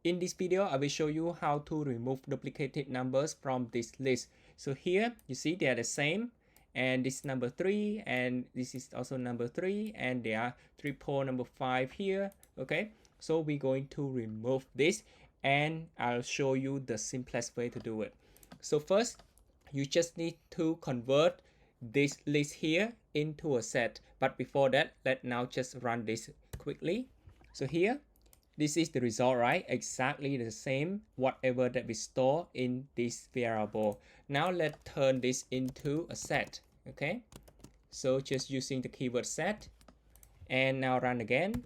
In this video, I will show you how to remove duplicated numbers from this list. So here you see they are the same, and this is number 3, and this is also number 3, and there are triple number 5 here. Okay, so we're going to remove this, and I'll show you the simplest way to do it. So first, you just need to convert this list here into a set. But before that, let's now just run this quickly. So here, this is the result, right? Exactly the same, whatever that we store in this variable. Now let's turn this into a set, okay? So just using the keyword set, and now run again.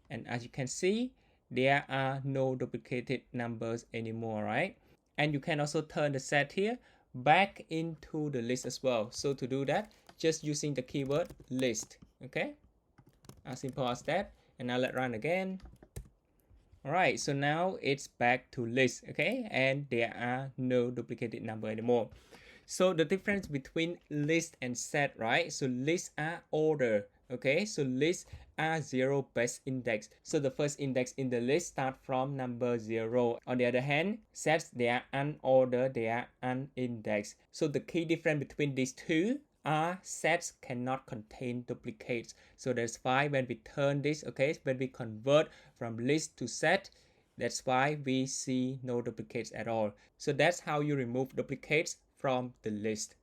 And as you can see, there are no duplicated numbers anymore, right? And you can also turn the set here back into the list as well. So to do that, just using the keyword list, okay? As simple as that. And now let's run again. Alright, so now it's back to list, okay? And there are no duplicated number anymore. So the difference between list and set, right? So lists are order, okay? So lists are 0 base index. So the first index in the list start from number 0. On the other hand, sets, they are unordered, they are unindexed. So the key difference between these two are sets cannot contain duplicates. So that's why when we turn this, okay, when we convert from list to set, that's why we see no duplicates at all. So that's how you remove duplicates from the list.